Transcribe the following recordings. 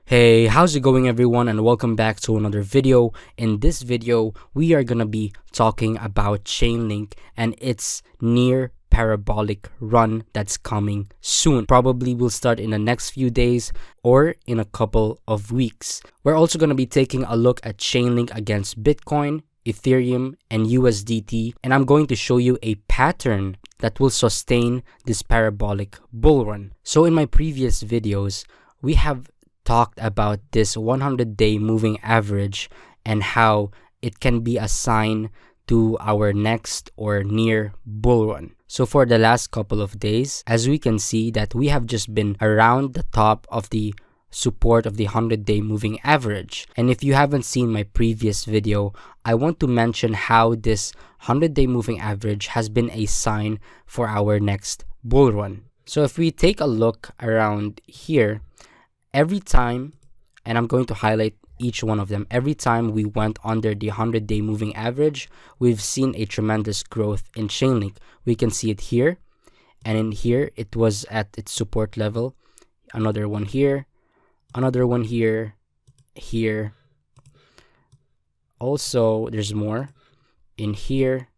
Hey, how's it going everyone, and welcome back to another video. In this video, we are gonna be talking about Chainlink and its near parabolic run that's coming soon. Probably will start in the next few days or in a couple of weeks. We're also gonna be taking a look at Chainlink against Bitcoin, Ethereum, and USDT, and I'm going to show you a pattern that will sustain this parabolic bull run. So in my previous videos, we have talked about this 100-day moving average and how it can be a sign to our next or near bull run. So for the last couple of days, as we can see that we have just been around the top of the support of the 100-day moving average. And if you haven't seen my previous video, I want to mention how this 100-day moving average has been a sign for our next bull run. So if we take a look around here, every time, and I'm going to highlight each one of them, every time we went under the 100-day moving average, we've seen a tremendous growth in Chainlink. We can see it here, and in here, it was at its support level. Another one here, another one here, here. Also, there's more in here,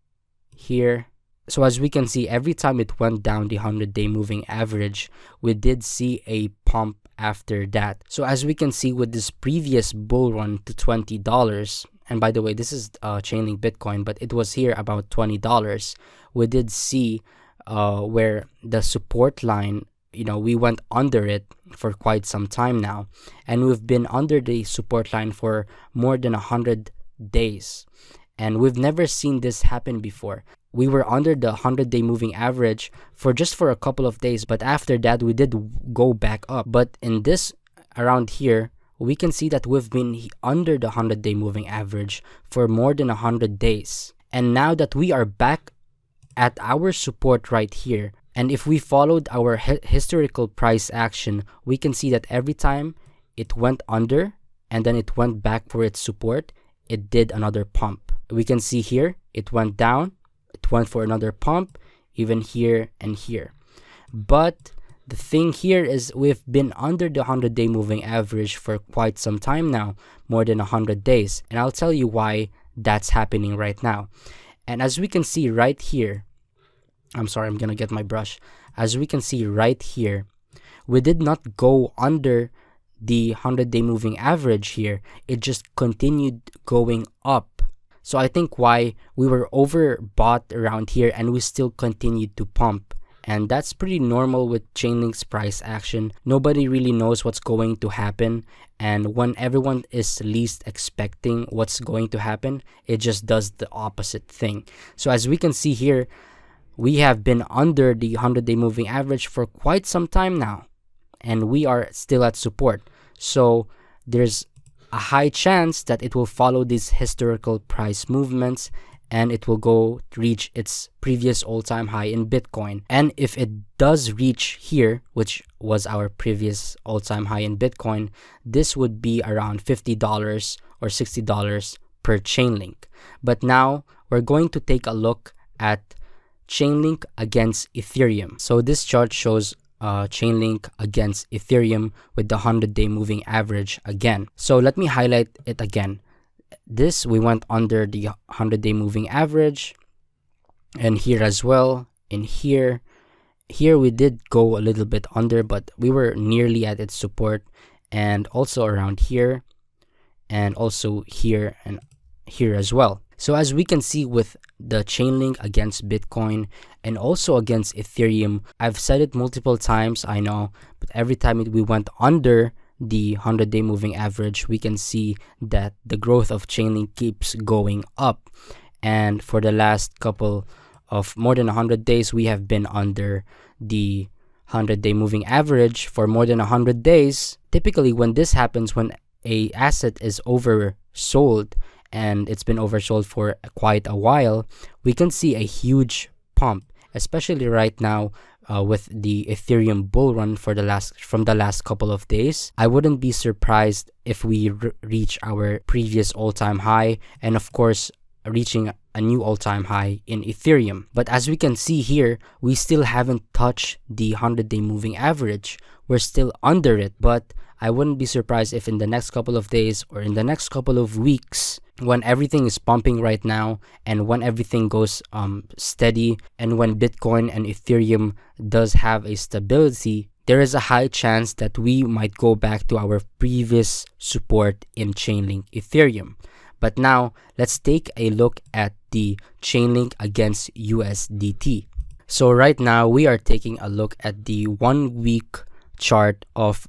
here. So as we can see, every time it went down the 100-day moving average, we did see a pump after that. So as we can see with this previous bull run to $20, and by the way, this is Chainlink Bitcoin, but it was here about $20. We did see where the support line, we went under it for quite some time now, and we've been under the support line for more than 100 days, and we've never seen this happen before. We were under the 100-day moving average for a couple of days, but after that we did go back up. But in this around here, we can see that we've been under the 100-day moving average for more than 100 days. And now that we are back at our support right here, and if we followed our historical price action, we can see that every time it went under and then it went back for its support, it did another pump. We can see here, it went down, it went for another pump, even here and here. But the thing here is we've been under the 100-day moving average for quite some time now, more than 100 days. And I'll tell you why that's happening right now. And as we can see right here, I'm gonna get my brush. As we can see right here, we did not go under the 100-day moving average here. It just continued going up. So I think why we were overbought around here and we still continued to pump. And that's pretty normal with Chainlink's price action. Nobody really knows what's going to happen. And when everyone is least expecting what's going to happen, it just does the opposite thing. So as we can see here, we have been under the 100-day moving average for quite some time now. And we are still at support. So there's a high chance that it will follow these historical price movements and it will go reach its previous all-time high in Bitcoin. And if it does reach here, which was our previous all-time high in Bitcoin, this would be around $50 or $60 per Chainlink. But now we're going to take a look at Chainlink against Ethereum. So this chart shows Chainlink against Ethereum with the 100-day moving average again. So let me highlight it again. This, we went under the 100-day moving average, and here as well, in here we did go a little bit under, but we were nearly at its support, and also around here, and also here and here as well. So as we can see with the Chainlink against Bitcoin and also against Ethereum, I've said it multiple times, I know, but every time we went under the 100-day moving average, we can see that the growth of Chainlink keeps going up. And for the last couple of more than 100 days, we have been under the 100-day moving average for more than 100 days. Typically, when this happens, when a asset is oversold, and it's been oversold for quite a while, we can see a huge pump, especially right now with the Ethereum bull run from the last couple of days. I wouldn't be surprised if we reach our previous all-time high, and of course reaching a new all-time high in Ethereum. But as we can see here, we still haven't touched the 100-day moving average. We're still under it, but I wouldn't be surprised if in the next couple of days or in the next couple of weeks, when everything is pumping right now and when everything goes steady, and when Bitcoin and Ethereum does have a stability, there is a high chance that we might go back to our previous support in Chainlink Ethereum. But now let's take a look at the Chainlink against USDT. So right now we are taking a look at the 1 week chart of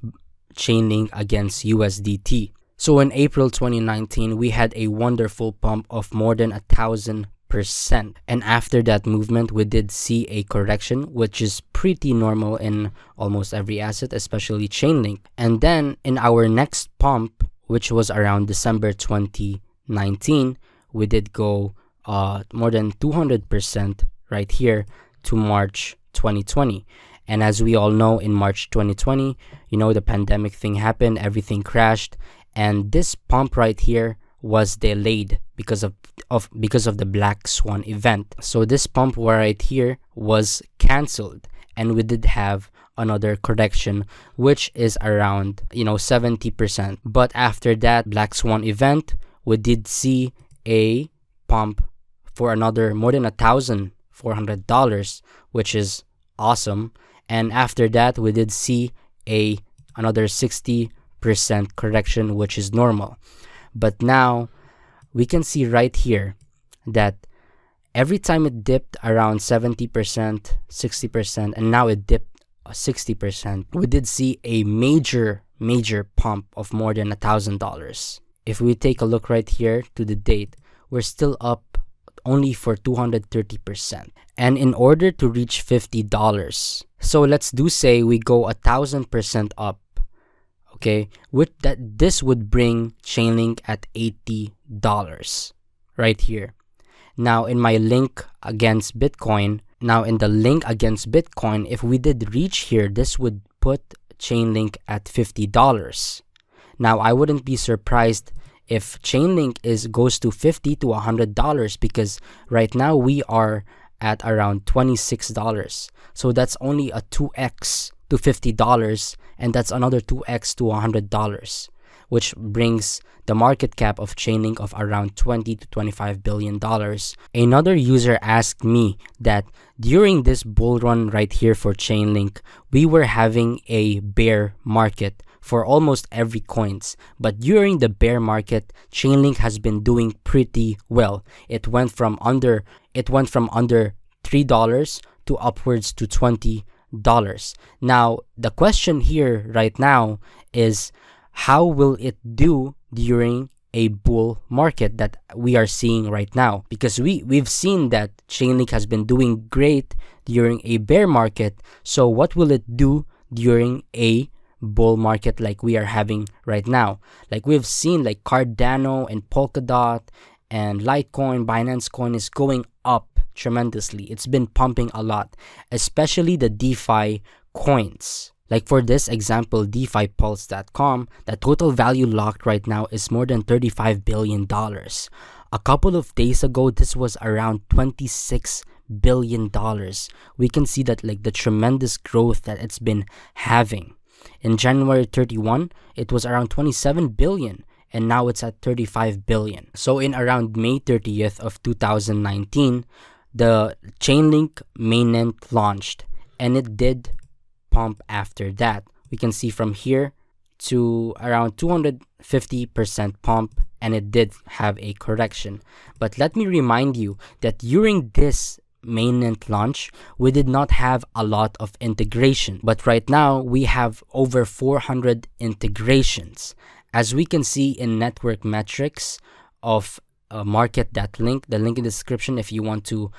Chainlink against USDT. So in April 2019, we had a wonderful pump of more than 1,000%. And after that movement, we did see a correction, which is pretty normal in almost every asset, especially Chainlink. And then in our next pump, which was around December 2019, we did go more than 200% right here to March 2020. And as we all know, in March 2020, the pandemic thing happened, everything crashed, and this pump right here was delayed because of the Black Swan event. So this pump right here was canceled, and we did have another correction, which is around 70%. But after that Black Swan event, we did see a pump for another more than $1,400, which is awesome. And after that, we did see another 60% correction, which is normal. But now we can see right here that every time it dipped around 70%, 60%, and now it dipped 60%, we did see a major pump of more than $1,000. If we take a look right here to the date, we're still up only for 230%. And in order to reach $50, so let's say we go 1,000% up, okay, this would bring Chainlink at $80 right here. Now in my link against Bitcoin, if we did reach here, this would put Chainlink at $50. Now I wouldn't be surprised if Chainlink goes to $50 to $100, because right now we are at around $26. So that's only a 2x to $50, and that's another 2x to $100, which brings the market cap of Chainlink of around $20 to $25 billion. Another user asked me that during this bull run right here for Chainlink, we were having a bear market for almost every coins, but during the bear market, Chainlink has been doing pretty well. It went from under $3 to upwards to $20. Now the question here right now is, how will it do during a bull market that we are seeing right now? Because we've seen that Chainlink has been doing great during a bear market. So what will it do during a bull market like we are having right now? Like we've seen, like Cardano and Polkadot and Litecoin, Binance Coin is going up tremendously. It's been pumping a lot, especially the DeFi coins. Like for this example, DeFiPulse.com, the total value locked right now is more than $35 billion. A couple of days ago, this was around $26 billion. We can see that like the tremendous growth that it's been having. In January 31, it was around 27 billion, and now it's at 35 billion. So in around May 30th of 2019, the Chainlink mainnet launched, and it did pump after that. We can see from here to around 250% pump, and it did have a correction. But let me remind you that during this mainnet launch, we did not have a lot of integration, but right now we have over 400 integrations. As we can see in network metrics of market.link, the link in the description if you want to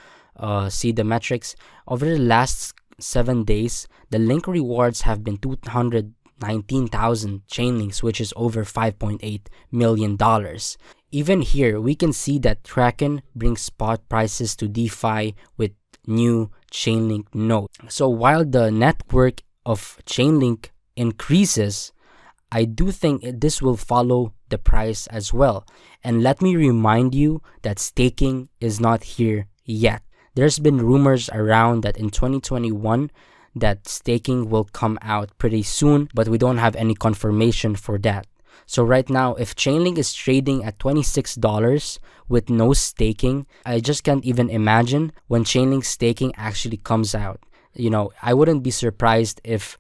see the metrics. Over the last 7 days, the link rewards have been 219,000 Chainlinks, which is over $5.8 million. Even here, we can see that Kraken brings spot prices to DeFi with new Chainlink nodes. So while the network of Chainlink increases, I do think this will follow the price as well. And let me remind you that staking is not here yet. There's been rumors around that in 2021, that staking will come out pretty soon, but we don't have any confirmation for that. So right now, if Chainlink is trading at $26 with no staking, I just can't even imagine when Chainlink staking actually comes out. You know, I wouldn't be surprised if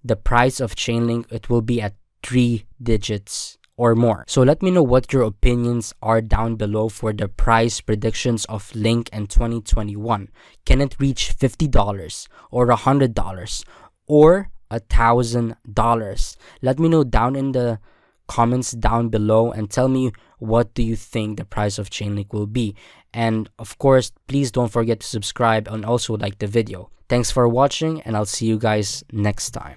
the price of Chainlink, it will be at 3 digits or more. So let me know what your opinions are down below for the price predictions of Link in 2021. Can it reach $50 or $100 or $1,000? Let me know down in the comments down below and tell me what do you think the price of Chainlink will be. And of course, please don't forget to subscribe and also like the video. Thanks for watching, and I'll see you guys next time.